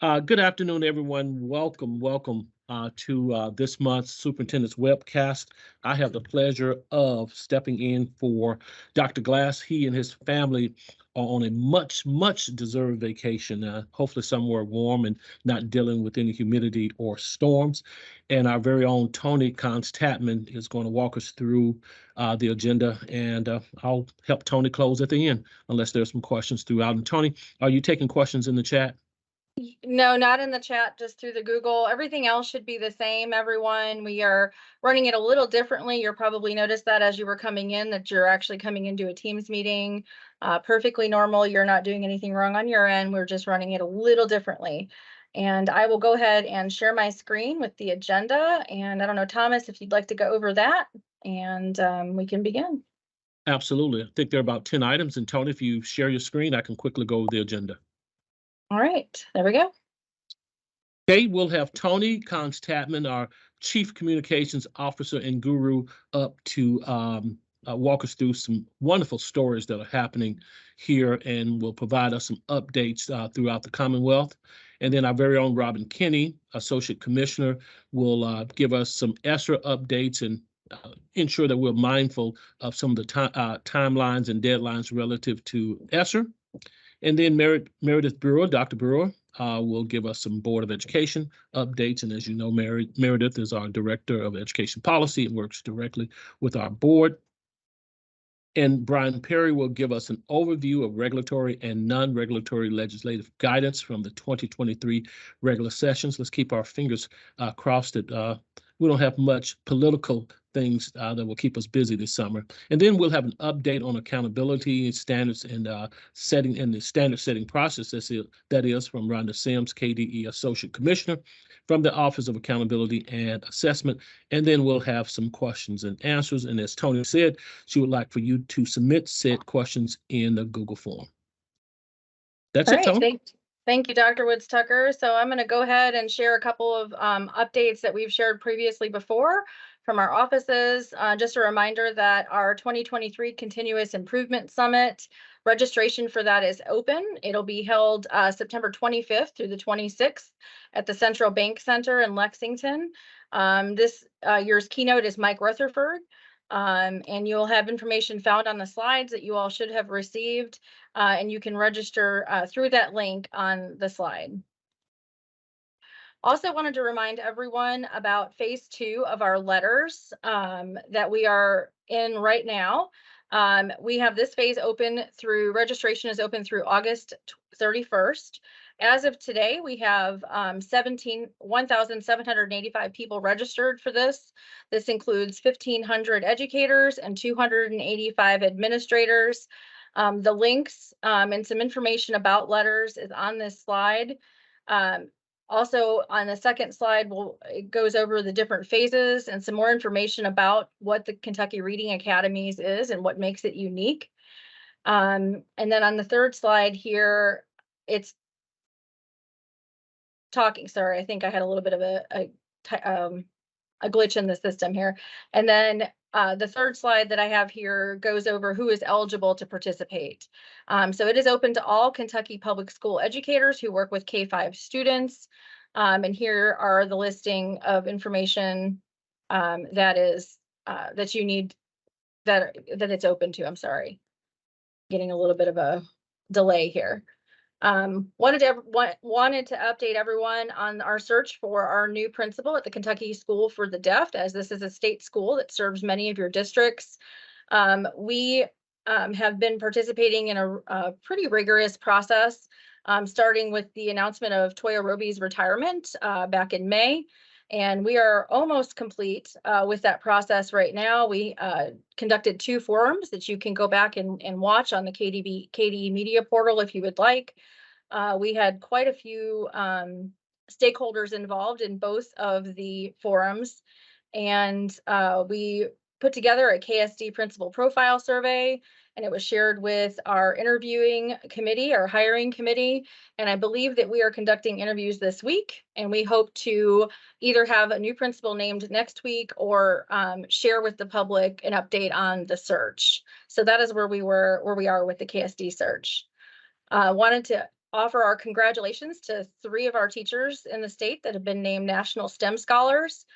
Good afternoon, everyone. Welcome to this month's Superintendent's Webcast. I have the pleasure of stepping in for Dr. Glass. He and his family are on a much deserved vacation, hopefully somewhere warm and not dealing with any humidity or storms. And our very own Tony Constatman is going to walk us through the agenda, and I'll help Tony close at the end, unless there's some questions throughout. And Tony, are you taking questions in the chat? No, not in the chat, just through the Google. Everything else should be the same, everyone. We are running it a little differently. You'll probably notice that as you were coming in, that you're actually coming into a Teams meeting. Perfectly normal. You're not doing anything wrong on your end. We're just running it a little differently. And I will go ahead and share my screen with the agenda. And I don't know, Thomas, if you'd like to go over that, and we can begin. Absolutely. I think there are about 10 items. And Tony, if you share your screen, I can quickly go over the agenda. All right, there we go. Okay, we'll have Tony Constatman, our Chief Communications Officer and guru, up to walk us through some wonderful stories that are happening here, and will provide us some updates throughout the Commonwealth. And then our very own Robin Kinney, Associate Commissioner, will give us some ESSER updates and ensure that we're mindful of some of the timelines and deadlines relative to ESSER. And then Meredith Brewer, Dr. Brewer, will give us some Board of Education updates. And as you know, Meredith is our Director of Education Policy and works directly with our board. And Brian Perry will give us an overview of regulatory and non-regulatory legislative guidance from the 2023 regular sessions. Let's keep our fingers crossed that we don't have much political things that will keep us busy this summer. And then we'll have an update on accountability standards and setting and the standard setting process that is from Rhonda Sims, KDE Associate Commissioner, from the Office of Accountability and Assessment. And then we'll have some questions and answers. And as Tony said, she would like for you to submit said questions in the Google form. That's it, Tony. Thank you, Dr. Woods Tucker. So I'm going to go ahead and share a couple of updates that we've shared previously before from our offices. Just a reminder that our 2023 Continuous Improvement Summit registration for that is open. It'll be held September 25th through the 26th at the Central Bank Center in Lexington. This year's keynote is Mike Rutherford. And you'll have information found on the slides that you all should have received, and you can register through that link on the slide. Also wanted to remind everyone about phase 2 of our letters that we are in right now. We have this phase open through, registration is open through August 31st. As of today, we have 1,785 people registered for this. This includes 1,500 educators and 285 administrators. The links and some information about letters is on this slide. Also on the second slide, it goes over the different phases and some more information about what the Kentucky Reading Academies is and what makes it unique. And then on the third slide here, it's talking. Sorry, I think I had a little bit of a glitch in the system here. And then the third slide that I have here goes over who is eligible to participate. So it is open to all Kentucky public school educators who work with K-5 students. And here are the listing of information that you need, that it's open to. I'm sorry, getting a little bit of a delay here. Wanted to update everyone on our search for our new principal at the Kentucky School for the Deaf, as this is a state school that serves many of your districts. We have been participating in a pretty rigorous process, starting with the announcement of Toya Roby's retirement back in May. And we are almost complete with that process right now. We conducted 2 forums that you can go back and watch on the KDE Media portal if you would like. We had quite a few stakeholders involved in both of the forums, and we put together a KSD principal profile survey, and it was shared with our interviewing committee, our hiring committee. And I believe that we are conducting interviews this week, and we hope to either have a new principal named next week or share with the public an update on the search. So that is where we are with the KSD search. Wanted to offer our congratulations to 3 of our teachers in the state that have been named National STEM Scholars.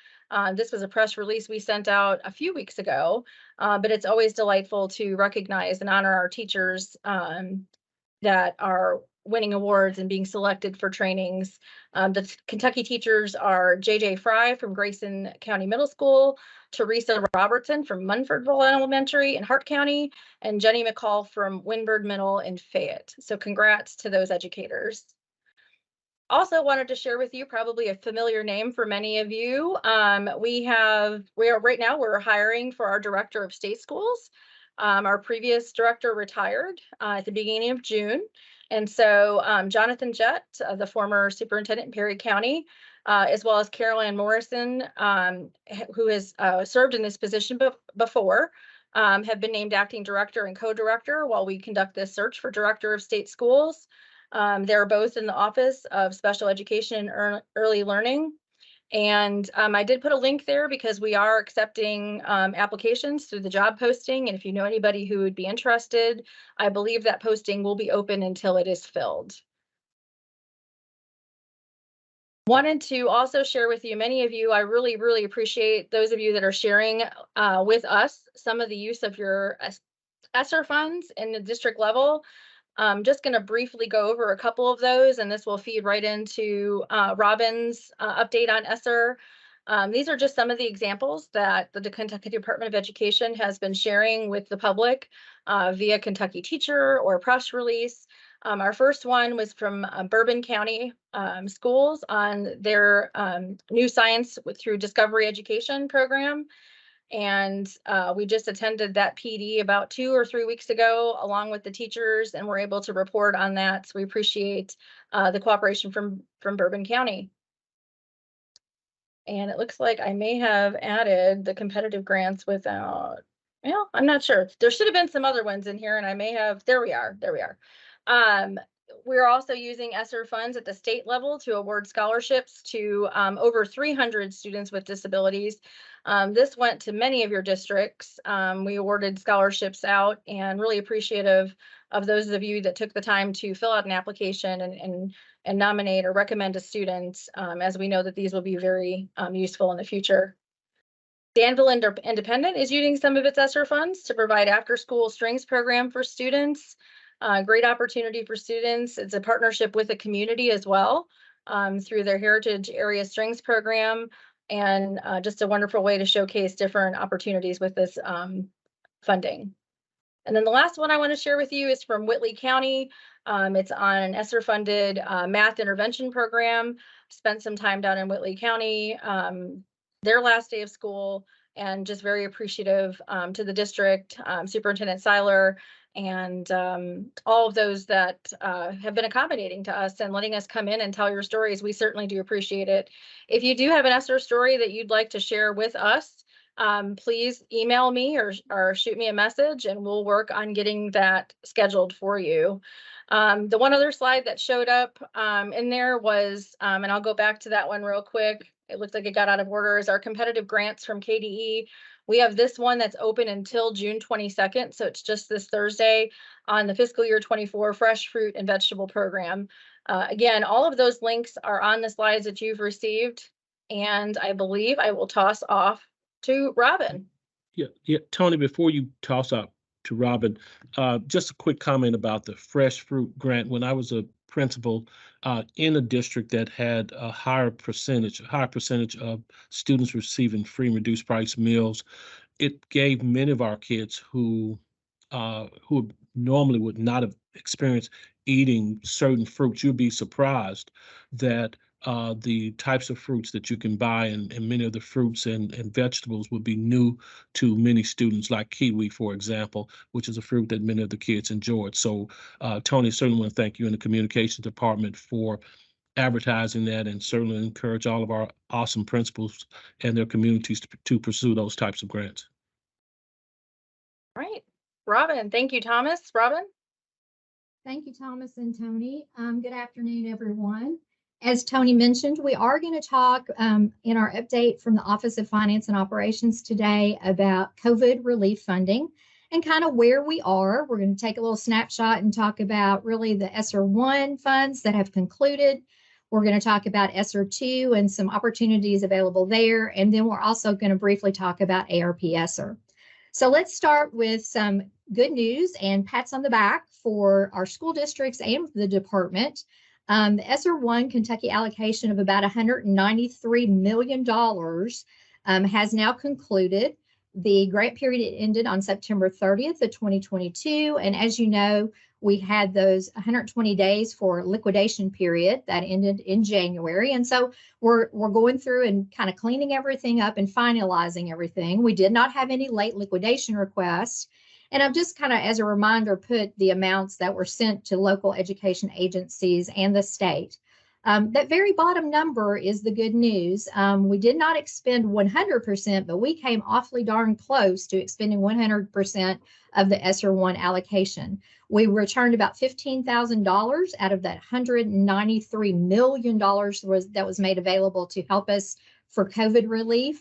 This was a press release we sent out a few weeks ago, but it's always delightful to recognize and honor our teachers that are winning awards and being selected for trainings. The Kentucky teachers are J.J. Fry from Grayson County Middle School, Teresa Robertson from Munfordville Elementary in Hart County, and Jenny McCall from Winburn Middle in Fayette. So congrats to those educators. Also wanted to share with you probably a familiar name for many of you. Right now we're hiring for our director of state schools. Our previous director retired at the beginning of June. And so Jonathan Jett, the former superintendent in Perry County, as well as Carolyn Morrison, who has served in this position before, have been named acting director and co-director while we conduct this search for director of state schools. They're both in the Office of Special Education and Early Learning. And I did put a link there because we are accepting applications through the job posting. And if you know anybody who would be interested, I believe that posting will be open until it is filled. Wanted to also share with you, many of you, I really, really appreciate those of you that are sharing with us some of the use of your ESSER funds in the district level. I'm just going to briefly go over a couple of those, and this will feed right into Robin's update on ESSER. These are just some of the examples that the Kentucky Department of Education has been sharing with the public via Kentucky Teacher or press release. Our first one was from Bourbon County Schools on their new science through Discovery Education program. And we just attended that PD about 2 or 3 weeks ago, along with the teachers, and we're able to report on that. So we appreciate the cooperation from Bourbon County. And it looks like I may have added the competitive grants without, well, I'm not sure. There should have been some other ones in here, and I may have, there we are. We're also using ESSER funds at the state level to award scholarships to over 300 students with disabilities. This went to many of your districts. We awarded scholarships out, and really appreciative of those of you that took the time to fill out an application and nominate or recommend a student, as we know that these will be very useful in the future. Danville Independent is using some of its ESSER funds to provide after-school strings program for students. Great opportunity for students. It's a partnership with the community as well through their Heritage Area Strings program, and just a wonderful way to showcase different opportunities with this funding. And then the last one I want to share with you is from Whitley County. It's on an ESSER-funded math intervention program. Spent some time down in Whitley County, their last day of school, and just very appreciative to the district, Superintendent Seiler, and all of those that have been accommodating to us and letting us come in and tell your stories. We certainly do appreciate it. If you do have an ESSER story that you'd like to share with us, please email me or shoot me a message, and we'll work on getting that scheduled for you. The one other slide that showed up in there was, and I'll go back to that one real quick. It looks like it got out of order, is our competitive grants from KDE. We have this one that's open until June 22nd. So it's just this Thursday on the fiscal year 24 fresh fruit and vegetable program. Again, all of those links are on the slides that you've received. And I believe I will toss off to Robin. Yeah, Tony, before you toss out to Robin, just a quick comment about the fresh fruit grant. When I was a principal in a district that had a higher percentage of students receiving free and reduced price meals, it gave many of our kids who normally would not have experienced eating certain fruits. You'd be surprised that the types of fruits that you can buy and many of the fruits and vegetables would be new to many students, like kiwi, for example, which is a fruit that many of the kids enjoyed. So Tony, certainly want to thank you and the communications department for advertising that, and certainly encourage all of our awesome principals and their communities to pursue those types of grants. All right, Robin. Thank you, Thomas. Robin? Thank you, Thomas and Tony. Good afternoon, everyone. As Tony mentioned, we are going to talk in our update from the Office of Finance and Operations today about COVID relief funding. and kind of where we are. We're going to take a little snapshot and talk about really the ESSER 1 funds that have concluded. We're going to talk about ESSER 2 and some opportunities available there. And then we're also going to briefly talk about ARP ESSER. So let's start with some good news and pats on the back for our school districts and the department. The ESSER 1 Kentucky allocation of about $193 million has now concluded. The grant period ended on September 30th of 2022. And as you know, we had those 120 days for liquidation period that ended in January. And so we're going through and kind of cleaning everything up and finalizing everything. We did not have any late liquidation requests. And I've just kind of, as a reminder, put the amounts that were sent to local education agencies and the state. That very bottom number is the good news. We did not expend 100%, but we came awfully darn close to expending 100% of the ESSER 1 allocation. We returned about $15,000 out of that $193 million that was made available to help us for COVID relief.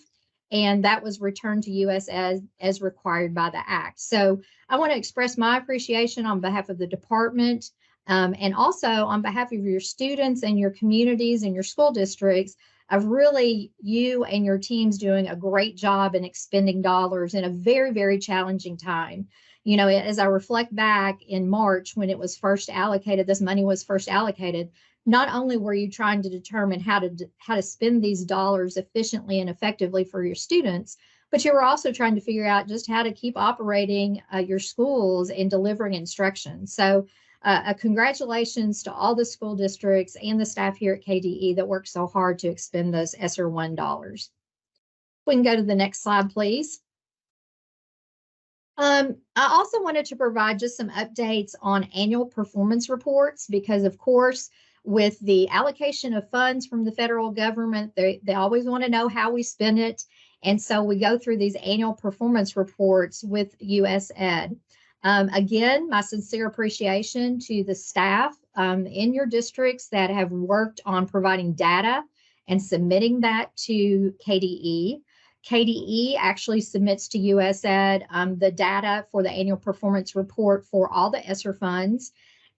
And that was returned to us as required by the Act. So I want to express my appreciation on behalf of the department and also on behalf of your students and your communities and your school districts of really you and your teams doing a great job in expending dollars in a very, very challenging time. You know, as I reflect back in March when it was first allocated, this money was first allocated, not only were you trying to determine how to spend these dollars efficiently and effectively for your students, but you were also trying to figure out just how to keep operating your schools and delivering instruction. So congratulations to all the school districts and the staff here at KDE that worked so hard to expend those ESSER 1 dollars. We can go to the next slide, please. I also wanted to provide just some updates on annual performance reports because, of course, with the allocation of funds from the federal government, they always want to know how we spend it. And so we go through these annual performance reports with US Ed. Again, my sincere appreciation to the staff in your districts that have worked on providing data and submitting that to KDE. KDE actually submits to US Ed the data for the annual performance report for all the ESSER funds.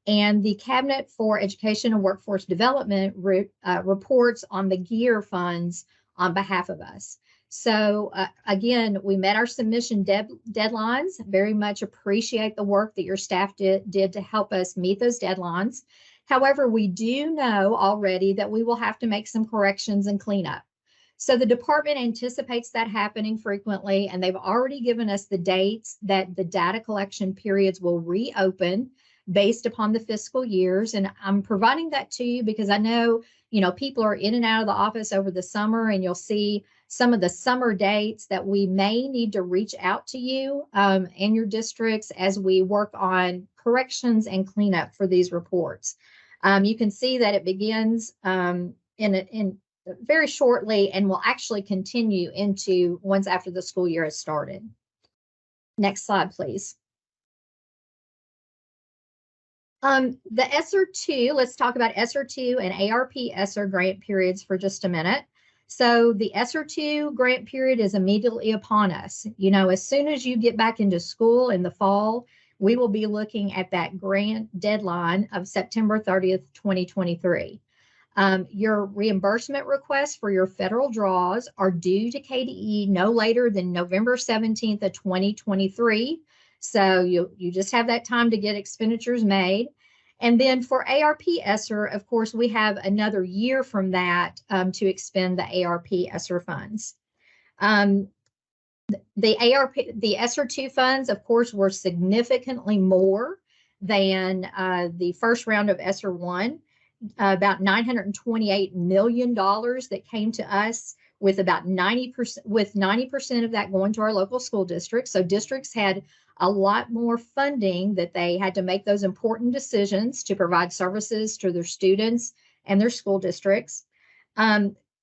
And the Cabinet for Education and Workforce Development reports on the GEAR funds on behalf of us. So again, we met our submission deadlines. Very much appreciate the work that your staff did to help us meet those deadlines. However, we do know already that we will have to make some corrections and cleanup. So the department anticipates that happening frequently, and they've already given us the dates that the data collection periods will reopen based upon the fiscal years. And I'm providing that to you because I know, you know, people are in and out of the office over the summer, and you'll see some of the summer dates that we may need to reach out to you and your districts as we work on corrections and cleanup for these reports. You can see that it begins in very shortly and will actually continue into once after the school year has started. Next slide, please. The ESSER 2, let's talk about ESSER 2 and ARP ESSER grant periods for just a minute. So the ESSER 2 grant period is immediately upon us. You know, as soon as you get back into school in the fall, we will be looking at that grant deadline of September 30th, 2023. Your reimbursement requests for your federal draws are due to KDE no later than November 17th of 2023. So you just have that time to get expenditures made. And then for ARP ESSER, of course, we have another year from that to expend the ARP ESSER funds. The ESSER 2 funds, of course, were significantly more than the first round of ESSER 1, about $928 million that came to us, with about 90% of that going to our local school districts. So districts had a lot more funding that they had to make those important decisions to provide services to their students and their school districts.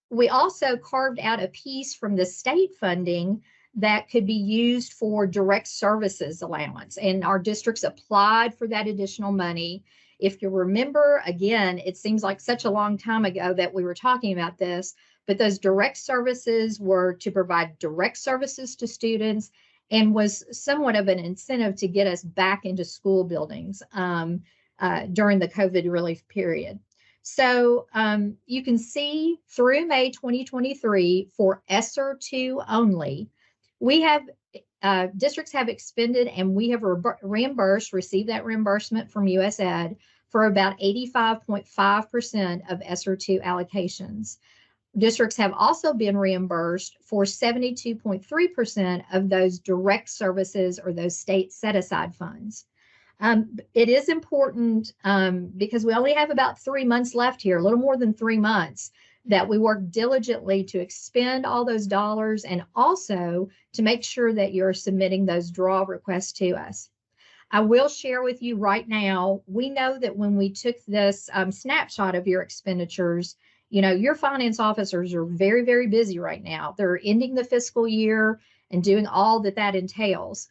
We also carved out a piece from the state funding that could be used for direct services allowance, and our districts applied for that additional money. If you remember, again, it seems like such a long time ago that we were talking about this, but those direct services were to provide direct services to students and was somewhat of an incentive to get us back into school buildings during the COVID relief period. So you can see through May 2023 for ESSER 2 only, we have districts have expended and we have received that reimbursement from USAID for about 85.5% of ESSER 2 allocations. Districts have also been reimbursed for 72.3% of those direct services or those state set-aside funds. It is important because we only have about 3 months left here, a little more than 3 months, that we work diligently to expend all those dollars and also to make sure that you're submitting those draw requests to us. I will share with you right now, we know that when we took this snapshot of your expenditures, you know, your finance officers are very, very busy right now. They're ending the fiscal year and doing all that that entails.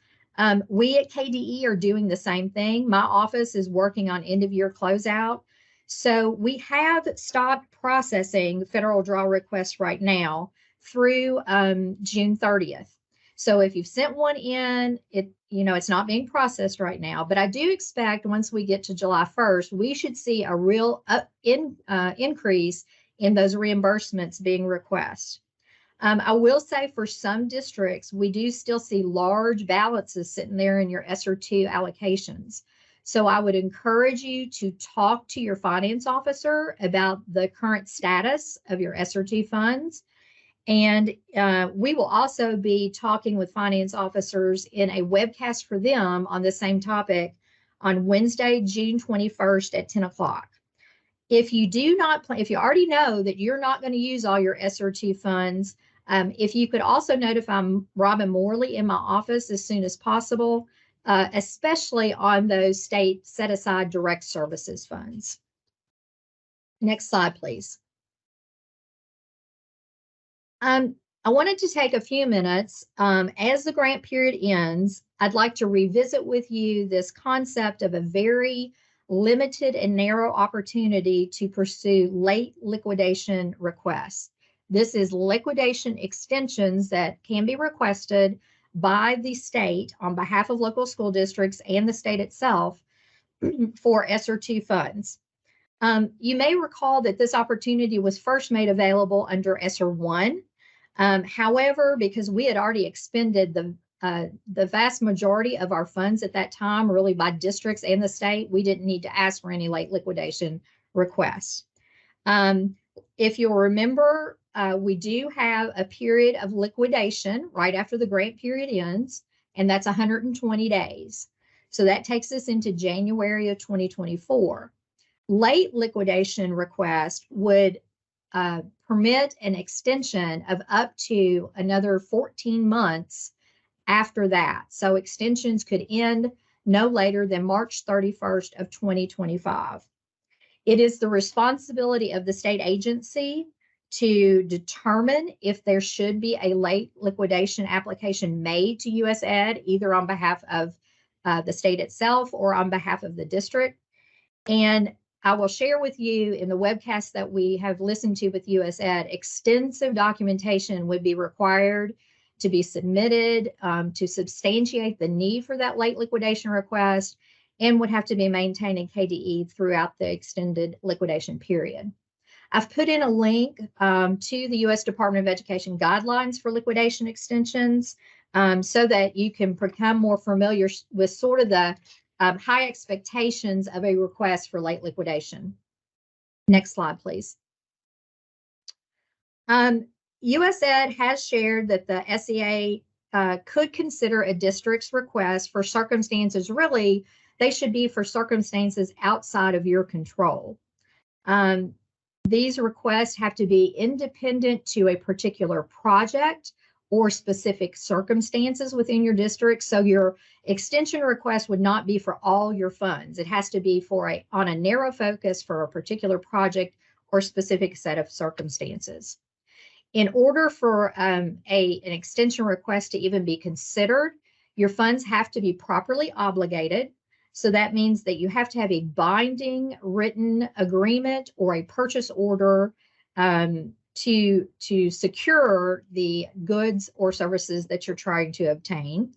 We at KDE are doing the same thing. My office is working on end of year closeout. So we have stopped processing federal draw requests right now through June 30th. So if you've sent one in, it's not being processed right now, but I do expect once we get to July 1st, we should see a real increase in those reimbursements being requested. I will say for some districts, we do still see large balances sitting there in your ESSER 2 allocations. So I would encourage you to talk to your finance officer about the current status of your ESSER 2 funds. And we will also be talking with finance officers in a webcast for them on the same topic on Wednesday, June 21st at 10 o'clock. If you do not if you already know that you're not going to use all your ESSER 2 funds, if you could also notify Robin Morley in my office as soon as possible, especially on those state set-aside direct services funds. Next slide, please. I wanted to take a few minutes. As the grant period ends, I'd like to revisit with you this concept of a very limited and narrow opportunity to pursue late liquidation requests. This is liquidation extensions that can be requested by the state on behalf of local school districts and the state itself for ESSER 2 funds. You may recall that this opportunity was first made available under ESSER 1. However, because we had already expended the vast majority of our funds at that time, really by districts and the state, we didn't need to ask for any late liquidation requests. If you'll remember, we do have a period of liquidation right after the grant period ends, and that's 120 days. So that takes us into January of 2024. Late liquidation request would permit an extension of up to another 14 months after that. So extensions could end no later than March 31st of 2025. It is the responsibility of the state agency to determine if there should be a late liquidation application made to USAID, either on behalf of the state itself or on behalf of the district. And I will share with you in the webcast that we have listened to with USAID, extensive documentation would be required to be submitted to substantiate the need for that late liquidation request, and would have to be maintained in KDE throughout the extended liquidation period. I've put in a link to the U.S. Department of Education guidelines for liquidation extensions so that you can become more familiar with sort of the high expectations of a request for late liquidation. Next slide, please. USAID has shared that the SEA could consider a district's request for circumstances, really, they should be for circumstances outside of your control. These requests have to be independent to a particular project or specific circumstances within your district. So your extension request would not be for all your funds. It has to be on a narrow focus for a particular project or specific set of circumstances. In order for an extension request to even be considered, your funds have to be properly obligated. So that means that you have to have a binding written agreement or a purchase order to secure the goods or services that you're trying to obtain.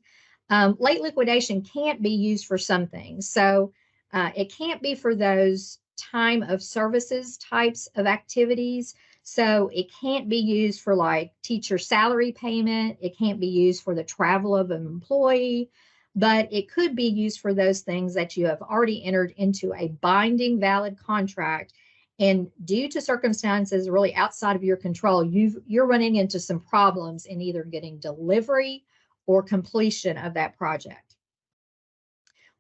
Late liquidation can't be used for some things. So it can't be for those time of services types of activities. So it can't be used for like teacher salary payment. It can't be used for the travel of an employee, but it could be used for those things that you have already entered into a binding valid contract. And due to circumstances really outside of your control, you're running into some problems in either getting delivery or completion of that project.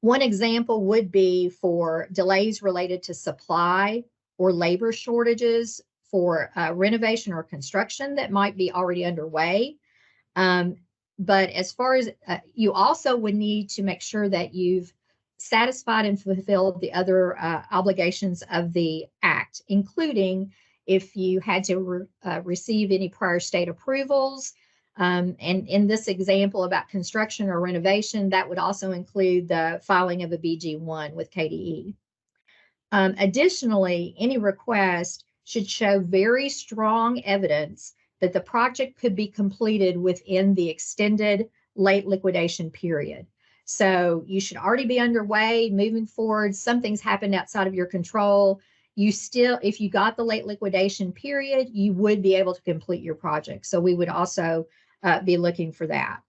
One example would be for delays related to supply or labor shortages for renovation or construction that might be already underway. But as far as you also would need to make sure that you've satisfied and fulfilled the other obligations of the act, including if you had to receive any prior state approvals. And in this example about construction or renovation, that would also include the filing of a BG1 with KDE. Additionally, any request should show very strong evidence that the project could be completed within the extended late liquidation period. So you should already be underway, moving forward. Something's happened outside of your control. You still, if you got the late liquidation period, you would be able to complete your project. So we would also be looking for that.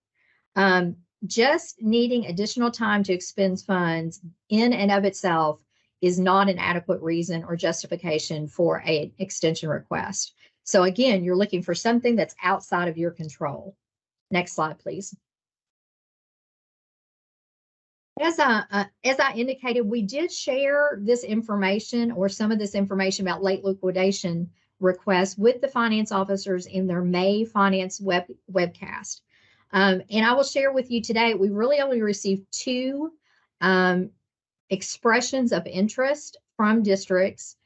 Just needing additional time to expend funds in and of itself is not an adequate reason or justification for an extension request. So again, you're looking for something that's outside of your control. Next slide, please. As I indicated, we did share this information or some of this information about late liquidation requests with the finance officers in their May finance webcast. And I will share with you today, we really only received 2 expressions of interest from districts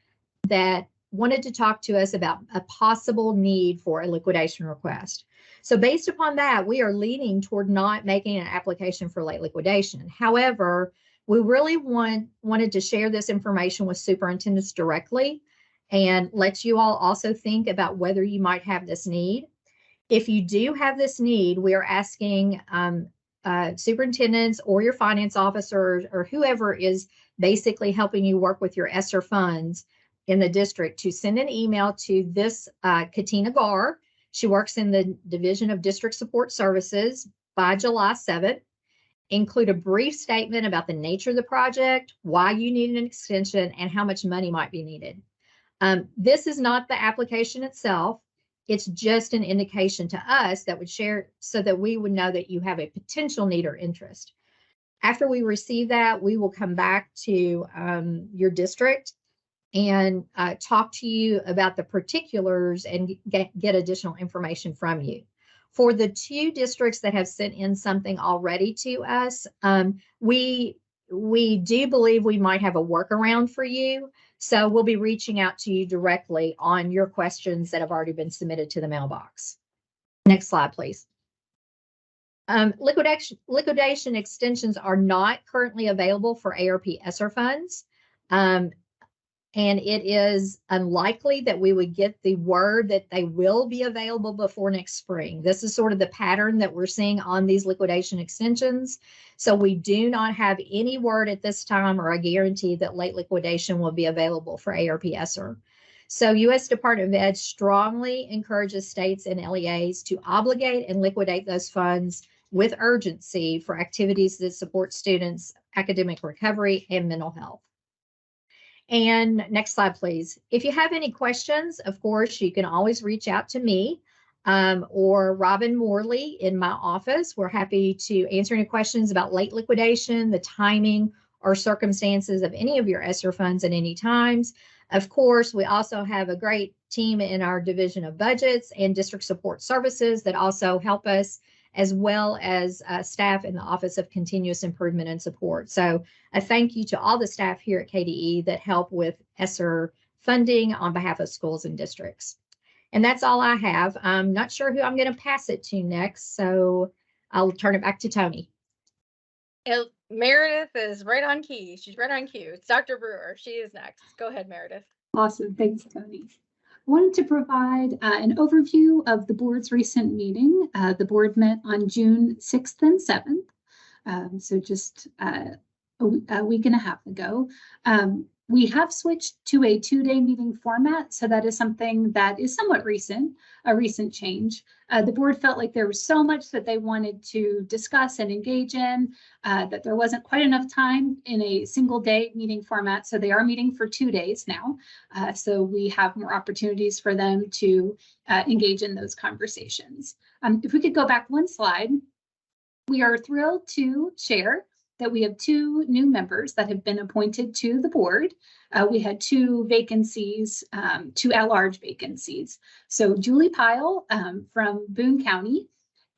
that wanted to talk to us about a possible need for a liquidation request. So based upon that, we are leaning toward not making an application for late liquidation. However, we really wanted to share this information with superintendents directly and let you all also think about whether you might have this need. If you do have this need, we are asking superintendents or your finance officers or whoever is basically helping you work with your ESSER funds in the district to send an email to this Katina Gar. She works in the Division of District Support Services by July 7th. Include a brief statement about the nature of the project, why you need an extension, and how much money might be needed. This is not the application itself. It's just an indication to us that would share so that we would know that you have a potential need or interest. After we receive that, we will come back to your district and talk to you about the particulars and get additional information from you. For the 2 districts that have sent in something already to us, we do believe we might have a workaround for you. So we'll be reaching out to you directly on your questions that have already been submitted to the mailbox. Next slide, please. Liquidation extensions are not currently available for ARP ESSER funds. And it is unlikely that we would get the word that they will be available before next spring. This is sort of the pattern that we're seeing on these liquidation extensions. So we do not have any word at this time or a guarantee that late liquidation will be available for ARP ESSER. So U.S. Department of Ed strongly encourages states and LEAs to obligate and liquidate those funds with urgency for activities that support students' academic recovery and mental health. And next slide, please. If you have any questions, of course, you can always reach out to me or Robin Morley in my office. We're happy to answer any questions about late liquidation, the timing or circumstances of any of your ESSER funds at any times. Of course, we also have a great team in our Division of Budgets and District Support Services that also help us, as well as staff in the Office of Continuous Improvement and Support. So a thank you to all the staff here at KDE that help with ESSER funding on behalf of schools and districts. And that's all I have. I'm not sure who I'm going to pass it to next, so I'll turn it back to Tony. Meredith is right on key. She's right on cue. It's Dr. Brewer. She is next. Go ahead, Meredith. Awesome. Thanks, Tony. I wanted to provide an overview of the board's recent meeting. The board met on June 6th and 7th. So just a week and a half ago. We have switched to a 2-day meeting format, so that is something that is somewhat recent, a recent change. The board felt like there was so much that they wanted to discuss and engage in, that there wasn't quite enough time in a single day meeting format, so they are meeting for 2 days now. So we have more opportunities for them to engage in those conversations. If we could go back one slide, we are thrilled to share that we have 2 new members that have been appointed to the board. We had 2 vacancies, 2 at-large vacancies. So Julie Pyle from Boone County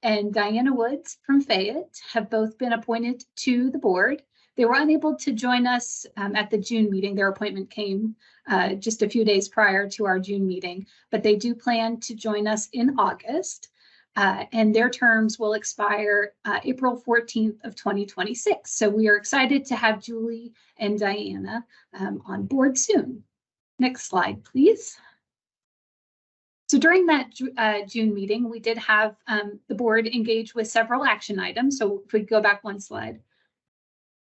and Diana Woods from Fayette have both been appointed to the board. They were unable to join us at the June meeting. Their appointment came just a few days prior to our June meeting, but they do plan to join us in August. And their terms will expire April 14th of 2026. So we are excited to have Julie and Diana on board soon. Next slide, please. So during that June meeting, we did have the board engage with several action items. So if we go back one slide,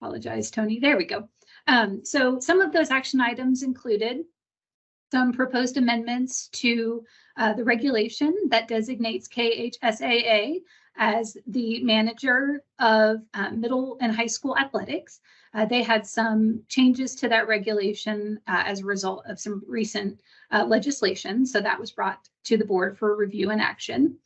apologize, Tony, there we go. So some of those action items included some proposed amendments to the regulation that designates KHSAA as the manager of middle and high school athletics. They had some changes to that regulation as a result of some recent legislation. So that was brought to the board for review and action.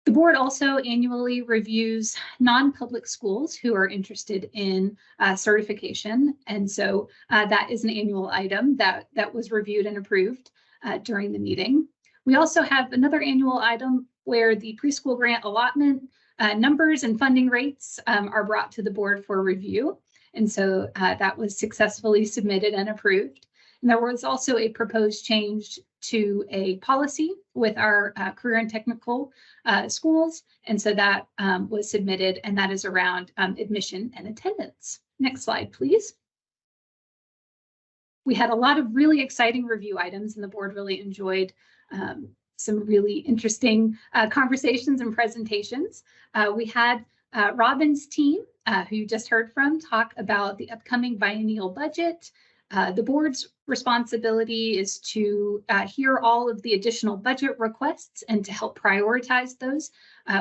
The board also annually reviews non-public schools who are interested in certification. And so that is an annual item that was reviewed and approved during the meeting. We also have another annual item where the preschool grant allotment numbers and funding rates are brought to the board for review. And so that was successfully submitted and approved. And there was also a proposed change to a policy with our career and technical schools. And so that was submitted, and that is around admission and attendance. Next slide, please. We had a lot of really exciting review items, and the board really enjoyed some really interesting conversations and presentations. We had Robin's team, who you just heard from, talk about the upcoming biennial budget. The board's responsibility is to hear all of the additional budget requests and to help prioritize those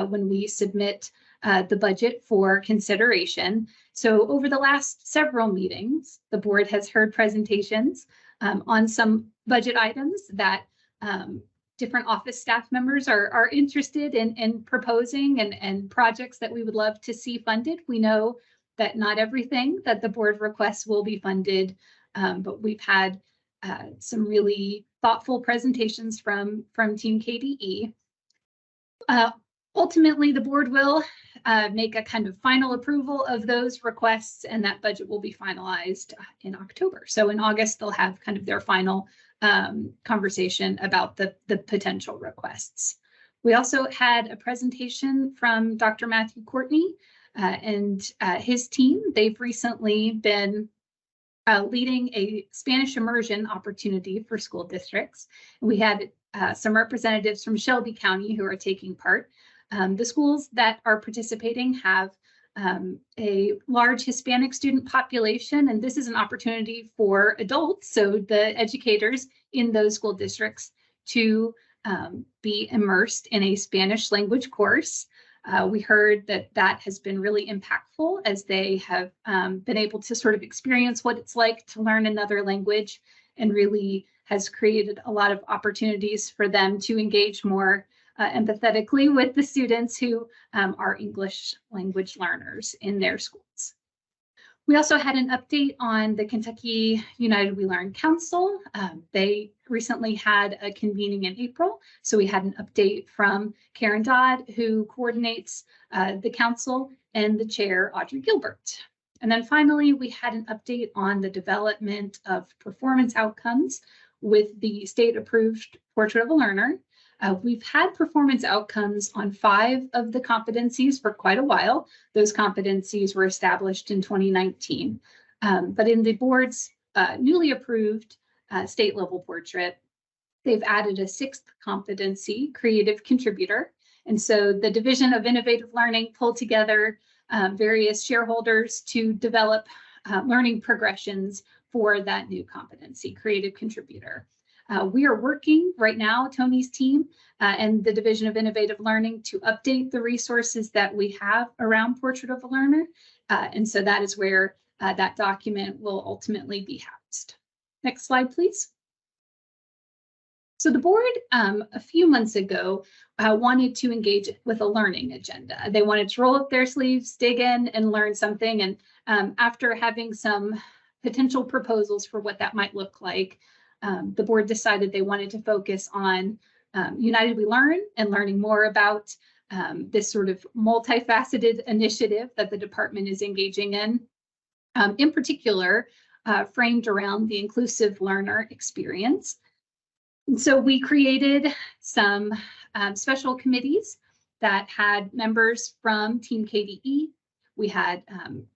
when we submit the budget for consideration. So over the last several meetings, the board has heard presentations on some budget items that different office staff members are interested in proposing and projects that we would love to see funded. We know that not everything that the board requests will be funded, but we've had some really thoughtful presentations from Team KDE. Ultimately, the board will make a kind of final approval of those requests, and that budget will be finalized in October. So in August, they'll have kind of their final conversation about the potential requests. We also had a presentation from Dr. Matthew Courtney and his team. They've recently been leading a Spanish immersion opportunity for school districts. We had some representatives from Shelby County who are taking part. The schools that are participating have a large Hispanic student population, and this is an opportunity for adults, so the educators in those school districts, to be immersed in a Spanish language course. We heard that has been really impactful as they have been able to sort of experience what it's like to learn another language, and really has created a lot of opportunities for them to engage more empathetically with the students who are English language learners in their schools. We also had an update on the Kentucky United We Learn Council. They recently had a convening in April, so we had an update from Karen Dodd, who coordinates the council, and the chair, Audrey Gilbert. And then finally, we had an update on the development of performance outcomes with the state-approved Portrait of a Learner. We've had performance outcomes on 5 of the competencies for quite a while. Those competencies were established in 2019. But in the board's newly approved state-level portrait, they've added a 6th competency, creative contributor. And so the Division of Innovative Learning pulled together various shareholders to develop learning progressions for that new competency, creative contributor. We are working right now, Tony's team and the Division of Innovative Learning, to update the resources that we have around Portrait of a Learner. And so that is where that document will ultimately be housed. Next slide, please. So the board a few months ago wanted to engage with a learning agenda. They wanted to roll up their sleeves, dig in, and learn something. And after having some potential proposals for what that might look like, the board decided they wanted to focus on United We Learn and learning more about this sort of multifaceted initiative that the department is engaging in particular, framed around the inclusive learner experience. And so we created some special committees that had members from Team KDE. We had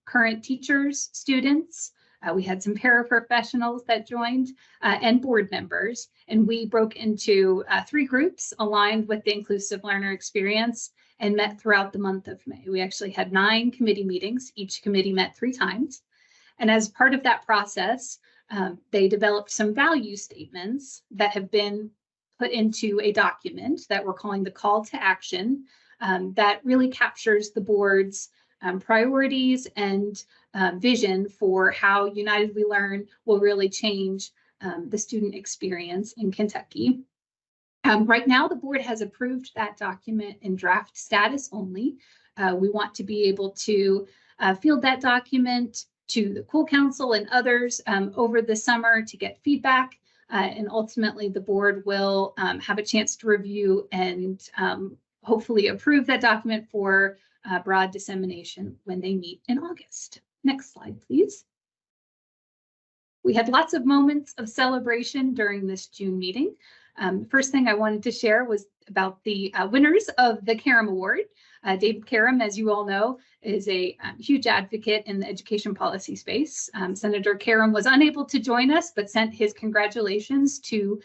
current teachers, students. We had some paraprofessionals that joined and board members. And we broke into 3 groups aligned with the inclusive learner experience and met throughout the month of May. We actually had 9 committee meetings. Each committee met 3 times. And as part of that process, they developed some value statements that have been put into a document that we're calling the call to action that really captures the board's priorities and vision for how United We Learn will really change the student experience in Kentucky. Right now, the board has approved that document in draft status only. We want to be able to field that document to the Cool Council and others over the summer to get feedback. And ultimately, the board will have a chance to review and hopefully approve that document for broad dissemination when they meet in August. Next slide, please. We had lots of moments of celebration during this June meeting. First thing I wanted to share was about the winners of the Karam Award. David Karam, as you all know, is a huge advocate in the education policy space. Senator Karam was unable to join us, but sent his congratulations to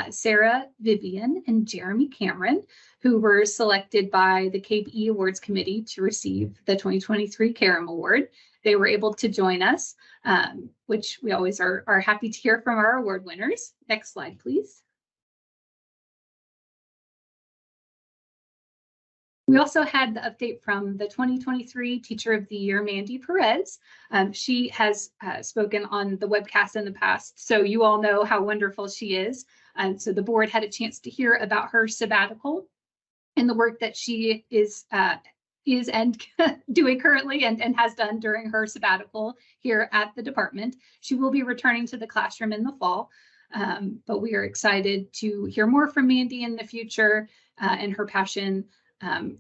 Sarah Vivian and Jeremy Cameron, who were selected by the KBE Awards Committee to receive the 2023 Karam Award. They were able to join us, which we always are happy to hear from our award winners. Next slide, please. We also had the update from the 2023 Teacher of the Year, Mandy Perez. She has spoken on the webcast in the past, so you all know how wonderful she is. And so the board had a chance to hear about her sabbatical and the work that she is and doing currently and has done during her sabbatical here at the department. She will be returning to the classroom in the fall, but we are excited to hear more from Mandy in the future, and her passion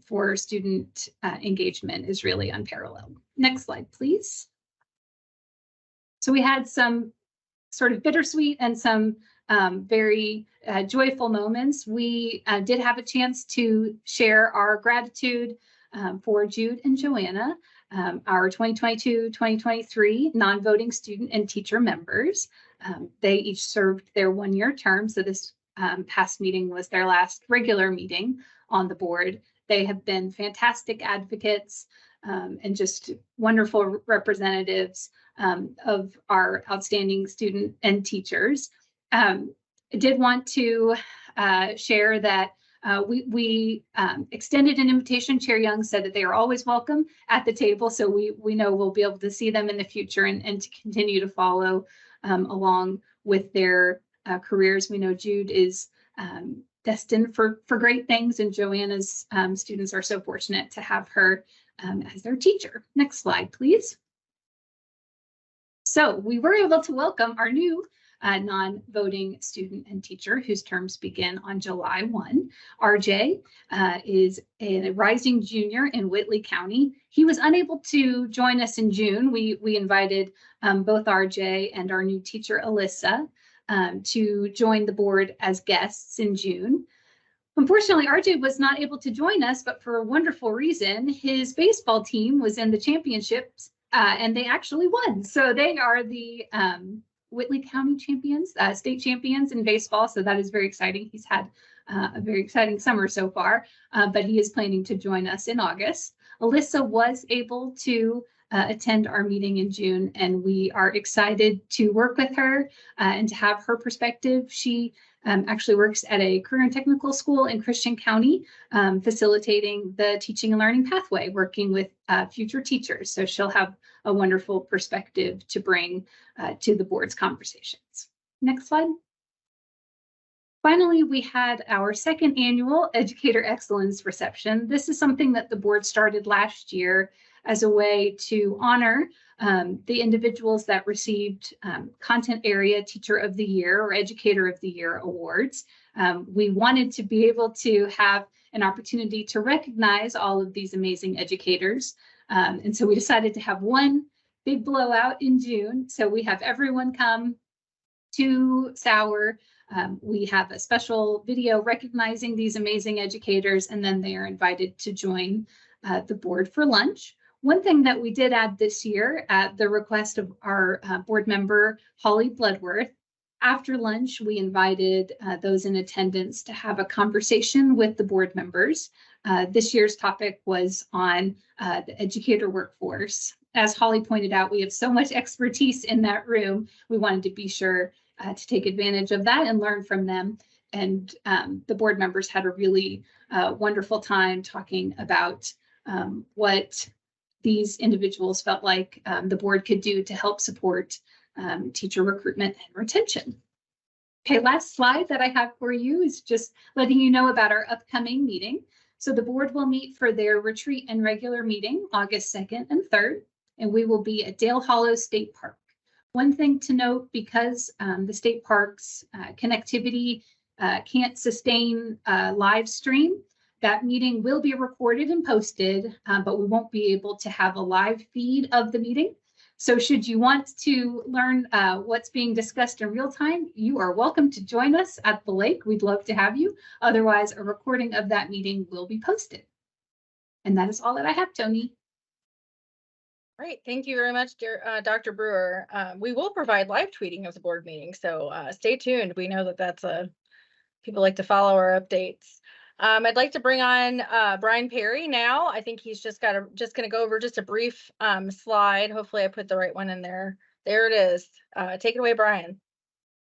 for student engagement is really unparalleled. Next slide, please. So we had some sort of bittersweet and some very joyful moments. We did have a chance to share our gratitude for Jude and Joanna, our 2022-2023 non-voting student and teacher members. They each served their one-year term, so this past meeting was their last regular meeting on the board. They have been fantastic advocates and just wonderful representatives of our outstanding student and teachers. I did want to share that we extended an invitation. Chair Young said that they are always welcome at the table, so we know we'll be able to see them in the future and to continue to follow along with their careers. We know Jude is destined for great things, and Joanna's students are so fortunate to have her as their teacher. Next slide, please. So we were able to welcome our new non-voting student and teacher whose terms begin on July 1. RJ is a rising junior in Whitley County. He was unable to join us in June. We invited both RJ and our new teacher, Alyssa, to join the board as guests in June. Unfortunately, RJ was not able to join us, but for a wonderful reason. His baseball team was in the championships and they actually won. So they are the Whitley County champions, state champions in baseball. So that is very exciting. He's had a very exciting summer so far, but he is planning to join us in August. Alyssa was able to attend our meeting in June, and we are excited to work with her and to have her perspective. She actually works at a career and technical school in Christian County, facilitating the teaching and learning pathway, working with future teachers. So she'll have a wonderful perspective to bring to the board's conversations. Next slide. Finally, we had our second annual Educator Excellence Reception. This is something that the board started last year as a way to honor the individuals that received Content Area Teacher of the Year or Educator of the Year awards. We wanted to be able to have an opportunity to recognize all of these amazing educators. And so we decided to have one big blowout in June. So we have everyone come to Sauer. We have a special video recognizing these amazing educators, and then they are invited to join the board for lunch. One thing that we did add this year at the request of our board member, Holly Bloodworth, after lunch, we invited those in attendance to have a conversation with the board members. This year's topic was on the educator workforce. As Holly pointed out, we have so much expertise in that room. We wanted to be sure to take advantage of that and learn from them. And the board members had a really wonderful time talking about what these individuals felt like the board could do to help support teacher recruitment and retention. Okay, last slide that I have for you is just letting you know about our upcoming meeting. So the board will meet for their retreat and regular meeting August 2nd and 3rd, and we will be at Dale Hollow State Park. One thing to note, because the state park's connectivity can't sustain live stream, that meeting will be recorded and posted, but we won't be able to have a live feed of the meeting. So should you want to learn what's being discussed in real time, you are welcome to join us at the lake. We'd love to have you. Otherwise, a recording of that meeting will be posted. And that is all that I have, Tony. Great, thank you very much, dear, Dr. Brewer. We will provide live tweeting of the board meeting, so stay tuned. We know that that's people like to follow our updates. I'd like to bring on Brian Perry now. I think he's just going to go over just a brief slide. Hopefully I put the right one in there. There it is. Take it away, Brian.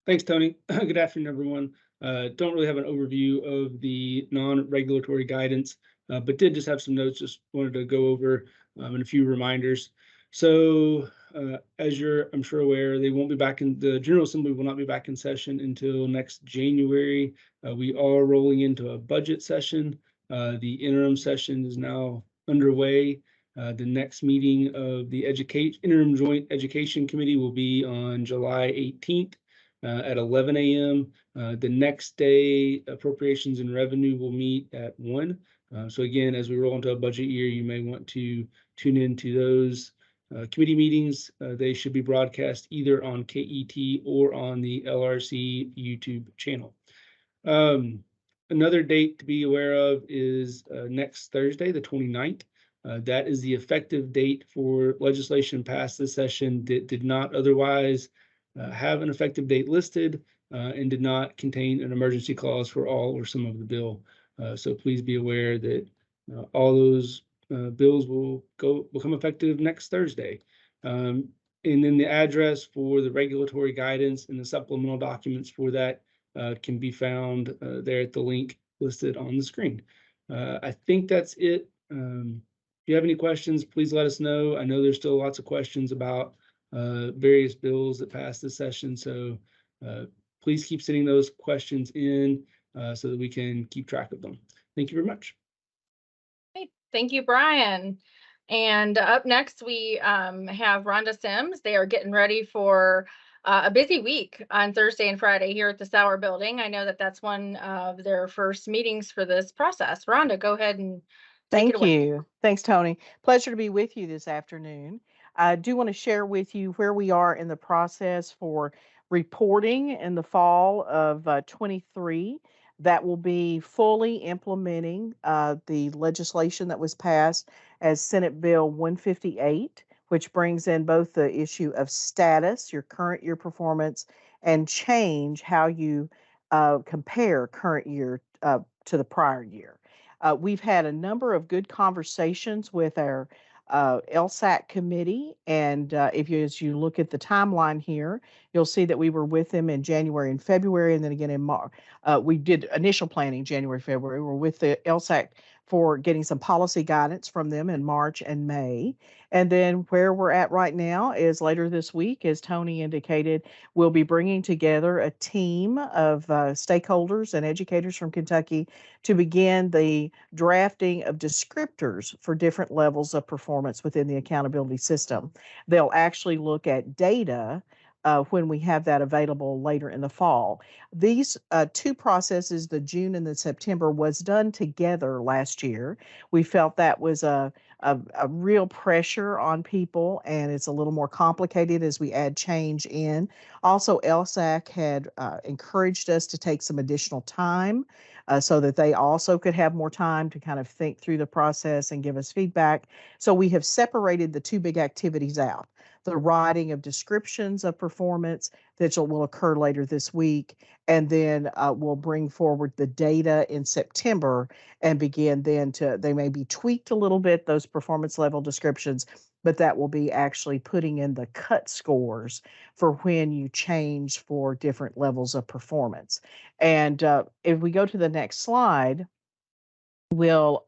Thanks, Tony. Good afternoon, everyone. Don't really have an overview of the non-regulatory guidance, but did just have some notes, just wanted to go over and a few reminders. So as you're, I'm sure, aware, they won't be back in the General Assembly will not be back in session until next January. We are rolling into a budget session. The interim session is now underway. The next meeting of the Interim Joint Education Committee will be on July 18th at 11 a.m. The next day, Appropriations and Revenue will meet at 1. So again, as we roll into a budget year, you may want to tune into those committee meetings. They should be broadcast either on KET or on the LRC YouTube channel. Another date to be aware of is next Thursday, the 29th. That is the effective date for legislation passed this session that did not otherwise have an effective date listed and did not contain an emergency clause for all or some of the bill. So please be aware that all those bills will become effective next Thursday. And then the address for the regulatory guidance and the supplemental documents for that can be found there at the link listed on the screen. I think that's it. If you have any questions, please let us know. I know there's still lots of questions about various bills that passed this session. So please keep sending those questions in so that we can keep track of them. Thank you very much. Great. Thank you, Brian. And up next, we have Rhonda Sims. They are getting ready for a busy week on Thursday and Friday here at the Sauer Building. I know that that's one of their first meetings for this process. Rhonda, go ahead and take it away. Thank you. Thanks, Tony. Pleasure to be with you this afternoon. I do want to share with you where we are in the process for reporting in the fall of 23. That will be fully implementing the legislation that was passed as Senate Bill 158, which brings in both the issue of status, your current year performance, and change how you compare current year to the prior year. We've had a number of good conversations with our LSAC committee, and as you look at the timeline here, you'll see that we were with them in January and February, and then again in March. We did initial planning January, February. We're with the LSAC for getting some policy guidance from them in March and May. And then where we're at right now is later this week, as Tony indicated, we'll be bringing together a team of stakeholders and educators from Kentucky to begin the drafting of descriptors for different levels of performance within the accountability system. They'll actually look at data when we have that available later in the fall. These two processes, the June and the September, was done together last year. We felt that was a real pressure on people, and it's a little more complicated as we add change in. Also, LSAC had encouraged us to take some additional time so that they also could have more time to kind of think through the process and give us feedback. So we have separated the two big activities out: the writing of descriptions of performance that will occur later this week, and then we'll bring forward the data in September and begin then they may be tweaked a little bit, those performance level descriptions, but that will be actually putting in the cut scores for when you change for different levels of performance. And if we go to the next slide, we'll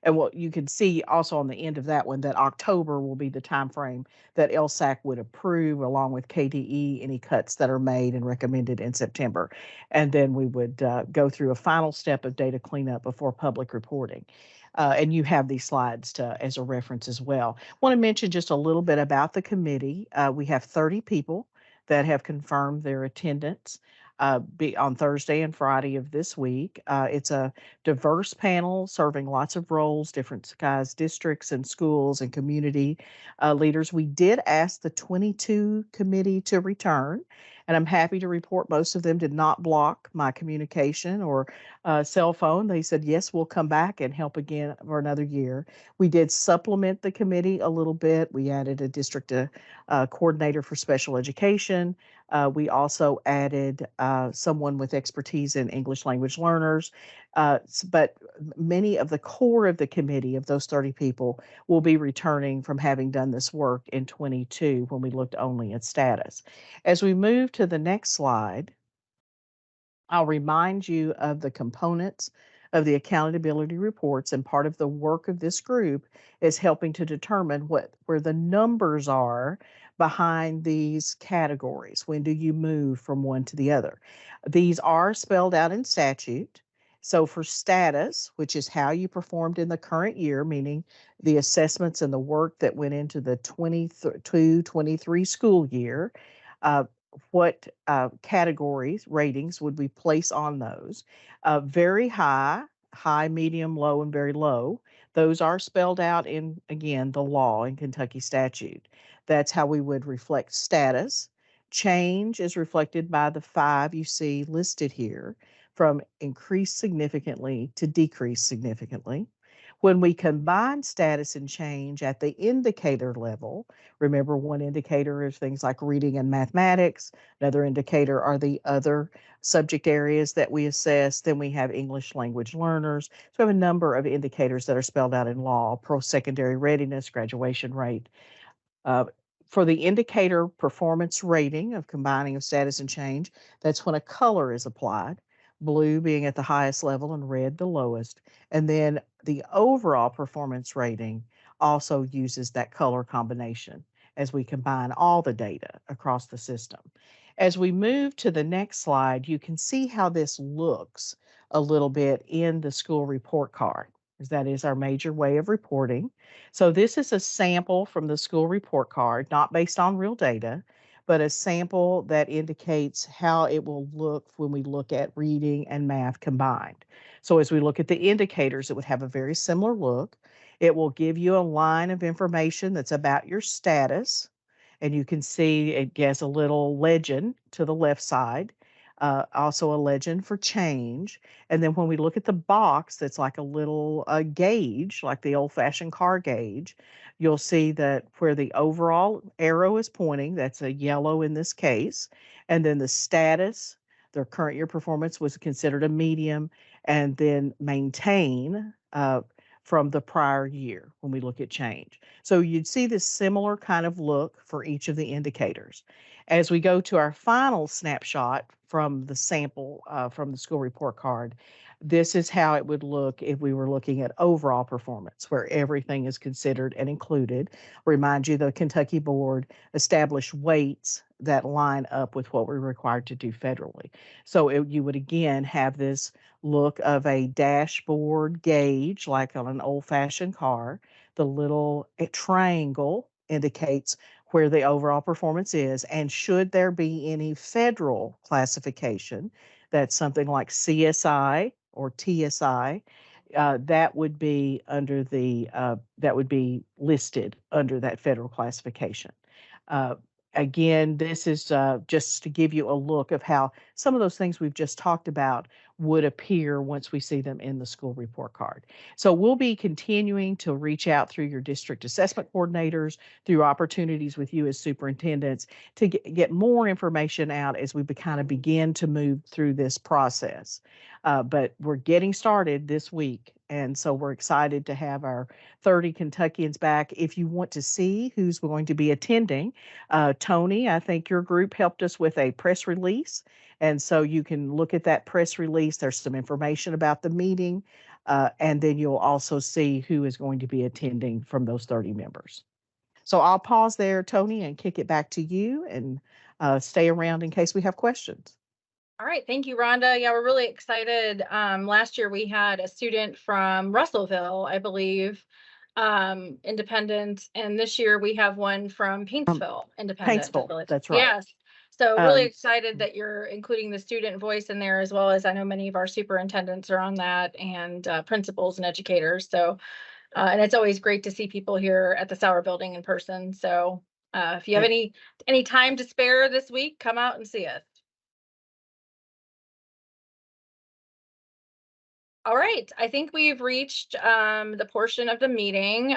and what you can see also on the end of that one, that October will be the time frame that LSAC would approve, along with KDE, any cuts that are made and recommended in September. And then we would go through a final step of data cleanup before public reporting. And you have these slides as a reference as well. I want to mention just a little bit about the committee. We have 30 people that have confirmed their attendance on Thursday and Friday of this week. It's a diverse panel serving lots of roles, different guys, districts and schools and community leaders. We did ask the 22 committee to return, and I'm happy to report most of them did not block my communication or cell phone. They said, yes, we'll come back and help again for another year. We did supplement the committee a little bit. We added a district coordinator for special education. We also added someone with expertise in English language learners. But many of the core of the committee, of those 30 people, will be returning from having done this work in 22 when we looked only at status. As we move to the next slide, I'll remind you of the components of the accountability reports, and part of the work of this group is helping to determine where the numbers are behind these categories. When do you move from one to the other? These are spelled out in statute. So for status, which is how you performed in the current year, meaning the assessments and the work that went into the 22-23 school year, what categories, ratings would we place on those? Very high, medium, low, and very low. Those are spelled out in, again, the law in Kentucky statute. That's how we would reflect status. Change is reflected by the 5 you see listed here, from increase significantly to decrease significantly. When we combine status and change at the indicator level, remember, one indicator is things like reading and mathematics. Another indicator are the other subject areas that we assess. Then we have English language learners. So we have a number of indicators that are spelled out in law: post-secondary readiness, graduation rate. For the indicator performance rating of combining of status and change, that's when a color is applied, blue being at the highest level and red the lowest. And then the overall performance rating also uses that color combination as we combine all the data across the system. As we move to the next slide, you can see how this looks a little bit in the school report card, as that is our major way of reporting. So this is a sample from the school report card, not based on real data, but a sample that indicates how it will look when we look at reading and math combined. So as we look at the indicators, it would have a very similar look. It will give you a line of information that's about your status, and you can see it has a little legend to the left side, also a legend for change. And then when we look at the box, that's like a little gauge, like the old-fashioned car gauge, you'll see that where the overall arrow is pointing, that's a yellow in this case, and then the status their current year performance was considered a medium, and then maintain from the prior year when we look at change. So you'd see this similar kind of look for each of the indicators. As we go to our final snapshot from the sample from the school report card, this is how it would look if we were looking at overall performance, where everything is considered and included. Remind you, the Kentucky board established weights that line up with what we're required to do federally. So you would again have this look of a dashboard gauge, like on an old-fashioned car. The little triangle indicates where the overall performance is, and should there be any federal classification, that's something like CSI or TSI, that would be under the that would be listed under that federal classification. Again, this is just to give you a look of how some of those things we've just talked about would appear once we see them in the school report card. So we'll be continuing to reach out through your district assessment coordinators, through opportunities with you as superintendents, to get more information out as we kind of begin to move through this process. But we're getting started this week, and so we're excited to have our 30 Kentuckians back. If you want to see who's going to be attending, Tony, I think your group helped us with a press release, and so you can look at that press release. There's some information about the meeting, and then you'll also see who is going to be attending from those 30 members. So I'll pause there, Tony, and kick it back to you, and stay around in case we have questions. All right, thank you, Rhonda. Yeah, we're really excited. Last year we had a student from Russellville, I believe, Independent, and this year we have one from Paintsville, Independent. Paintsville, that's right. Yes. So really Um, excited that you're including the student voice in there, as well as I know many of our superintendents are on that, and principals and educators. So, and it's always great to see people here at the Sauer Building in person. So if you have any time to spare this week, come out and see us. All right, I think we've reached the portion of the meeting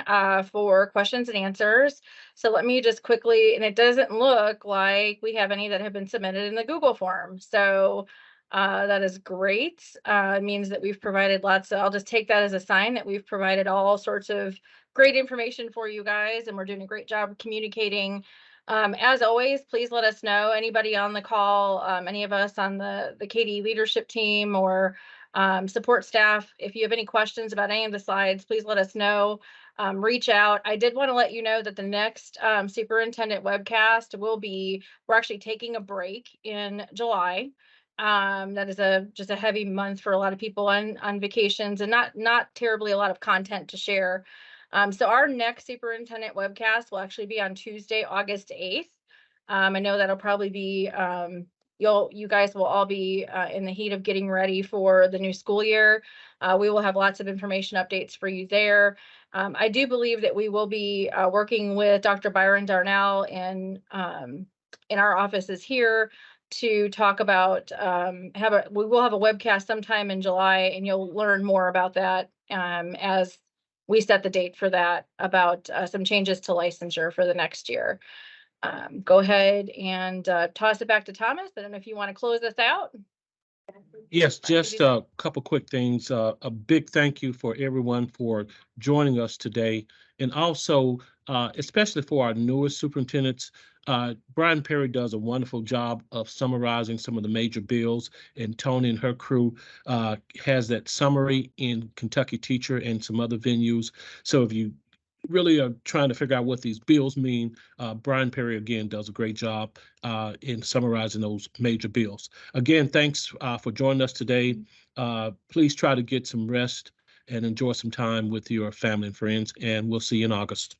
for questions and answers. So let me just quickly, and it doesn't look like we have any that have been submitted in the Google form. So that is great. It means that we've provided lots of, I'll just take that as a sign that we've provided all sorts of great information for you guys, and we're doing a great job of communicating. As always, please let us know, anybody on the call, any of us on the KD leadership team or support staff. If you have any questions about any of the slides, please let us know. Reach out. I did want to let you know that the next superintendent webcast we're actually taking a break in July. That is just a heavy month for a lot of people on vacations, and not terribly a lot of content to share. So our next superintendent webcast will actually be on Tuesday, August 8th. I know that'll probably be you guys will all be in the heat of getting ready for the new school year. We will have lots of information updates for you there. I do believe that we will be working with Dr. Byron Darnell in our offices here to talk about we will have a webcast sometime in July, and you'll learn more about that as we set the date for that, about some changes to licensure for the next year. Go ahead and toss it back to Thomas. I don't know if you want to close us out. Yes, just a couple quick things. A big thank you for everyone for joining us today, and also especially for our newest superintendents. Brian Perry does a wonderful job of summarizing some of the major bills, and Tony and her crew has that summary in Kentucky Teacher and some other venues. So if you really are trying to figure out what these bills mean, Brian Perry again does a great job in summarizing those major bills. Again, thanks for joining us today. Please try to get some rest and enjoy some time with your family and friends, and we'll see you in August.